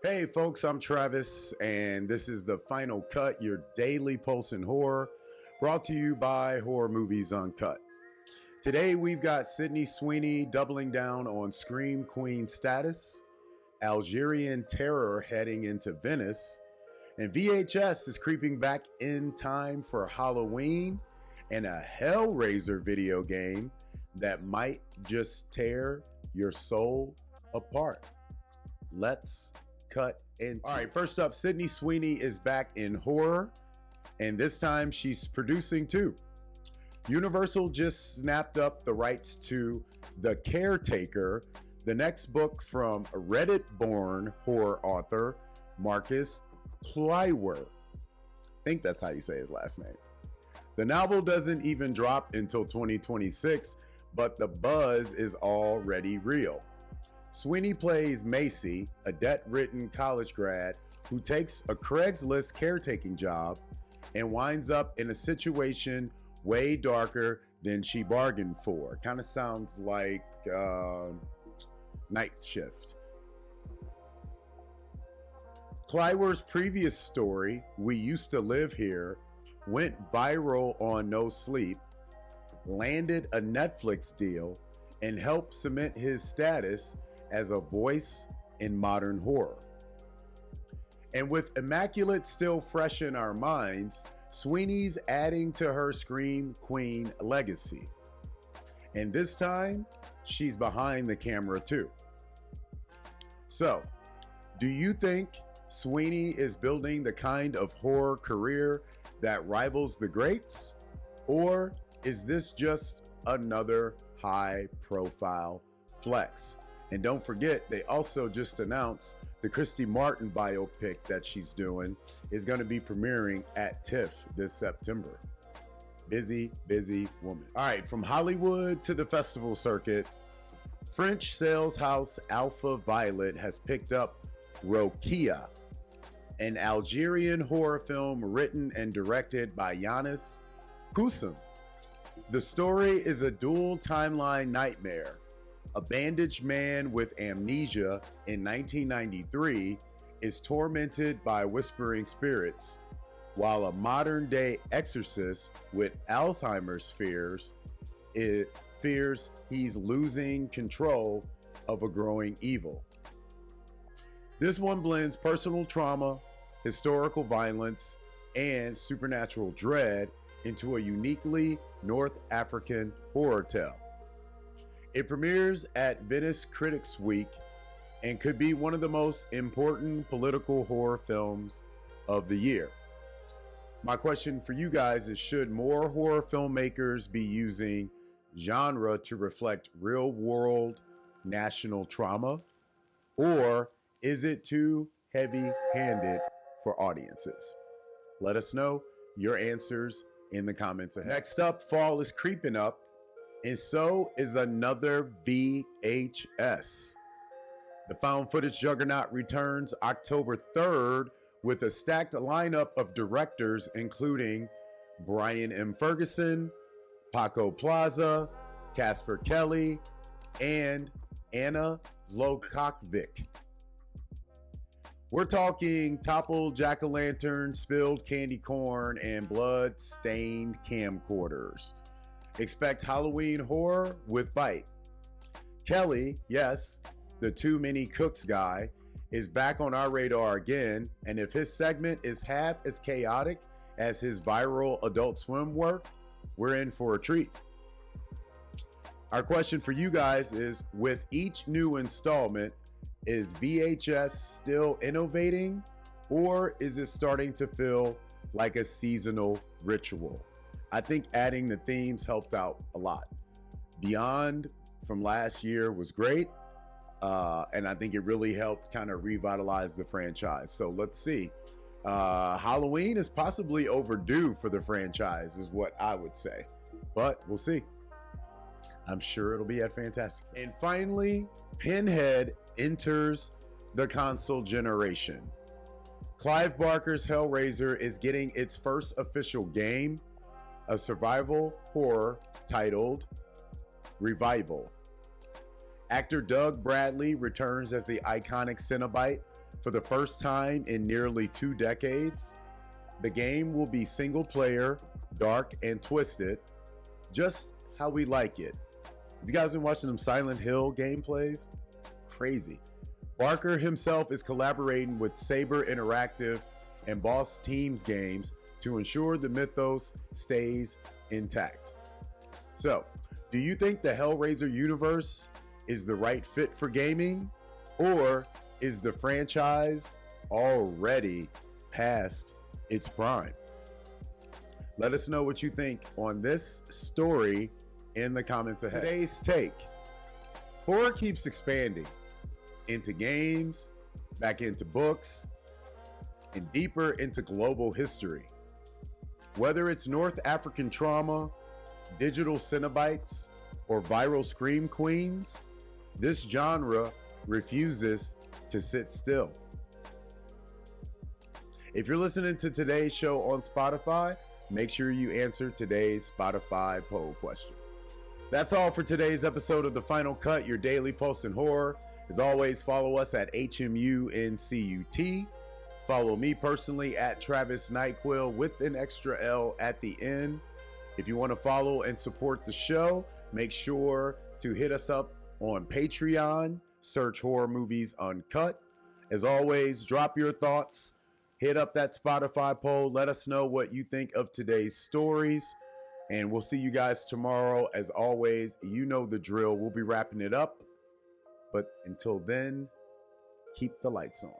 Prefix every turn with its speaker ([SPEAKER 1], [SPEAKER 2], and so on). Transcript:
[SPEAKER 1] Hey folks, I'm Travis, and this is the Final Cut, your daily pulse in horror, brought to you by Horror Movies Uncut. Today we've got Sydney Sweeney doubling down on Scream Queen status, Algerian terror heading into Venice, and VHS is creeping back in time for Halloween, and a Hellraiser video game that might just tear your soul apart. Let's cut into. All right, first up, Sydney Sweeney is back in horror, and this time she's producing too. Universal just snapped up the rights to The Caretaker, the next book from Reddit-born horror author Marcus Plywer. I think that's how you say his last name. The novel doesn't even drop until 2026, but the buzz is already real. Sweeney plays Macy, a debt-ridden college grad who takes a Craigslist caretaking job and winds up in a situation way darker than she bargained for. Kind of sounds like Night Shift. Clywer's previous story, We Used to Live Here, went viral on No Sleep, landed a Netflix deal, and helped cement his status as a voice in modern horror. And with Immaculate still fresh in our minds, Sweeney's adding to her Scream Queen legacy. And this time, she's behind the camera too. So, do you think Sweeney is building the kind of horror career that rivals the greats? Or is this just another high-profile flex? And don't forget, they also just announced the Christy Martin biopic that she's doing is going to be premiering at TIFF this September. Busy, busy woman. All right, from Hollywood to the festival circuit, French sales house Alpha Violet has picked up Roqia, an Algerian horror film written and directed by Yanis Kusum. The story is a dual timeline nightmare. A bandaged man with amnesia in 1993 is tormented by whispering spirits, while a modern-day exorcist with Alzheimer's fears he's losing control of a growing evil. This one blends personal trauma, historical violence, and supernatural dread into a uniquely North African horror tale. It premieres at Venice Critics Week and could be one of the most important political horror films of the year. My question for you guys is, should more horror filmmakers be using genre to reflect real-world national trauma? Or is it too heavy-handed for audiences? Let us know your answers in the comments ahead. Next up, fall is creeping up, and so is another VHS. The found footage juggernaut returns October 3rd with a stacked lineup of directors including Brian M. Ferguson, Paco Plaza, Casper Kelly, and Anna Zlokovic. We're talking toppled jack-o'-lantern, spilled candy corn, and blood-stained camcorders. Expect Halloween horror with bite. Kelly, yes, the Too Many Cooks guy, is back on our radar again, and if his segment is half as chaotic as his viral Adult Swim work, we're in for a treat. Our question for you guys is, with each new installment, is VHS still innovating, or is it starting to feel like a seasonal ritual? I think adding the themes helped out a lot. Beyond from last year was great, and I think it really helped kind of revitalize the franchise. So let's see. Halloween is possibly overdue for the franchise, is what I would say, but we'll see. I'm sure it'll be at Fantastic. And finally, Pinhead enters the console generation. Clive Barker's Hellraiser is getting its first official game, a survival horror titled Revival. Actor Doug Bradley returns as the iconic Cenobite, For the first time in nearly 2 decades, the game will be single player, dark, and twisted, just how we like it. Have you guys been watching them Silent Hill gameplays? Crazy. Barker himself is collaborating with Saber Interactive and Boss Teams Games to ensure the mythos stays intact. So, do you think the Hellraiser universe is the right fit for gaming, or is the franchise already past its prime? Let us know what you think on this story in the comments ahead. Today's take: horror keeps expanding into games, back into books, and deeper into global history. Whether it's North African trauma, digital Cenobites, or viral scream queens, this genre refuses to sit still. If you're listening to today's show on Spotify, make sure you answer today's Spotify poll question. That's all for today's episode of The Final Cut, your daily post in horror. As always, follow us at HMUNCUT. Follow me personally at Travis Nyquil with an extra L at the end. If you want to follow and support the show, make sure to hit us up on Patreon. Search Horror Movies Uncut. As always, drop your thoughts. Hit up that Spotify poll. Let us know what you think of today's stories. And we'll see you guys tomorrow. As always, you know the drill. We'll be wrapping it up. But until then, keep the lights on.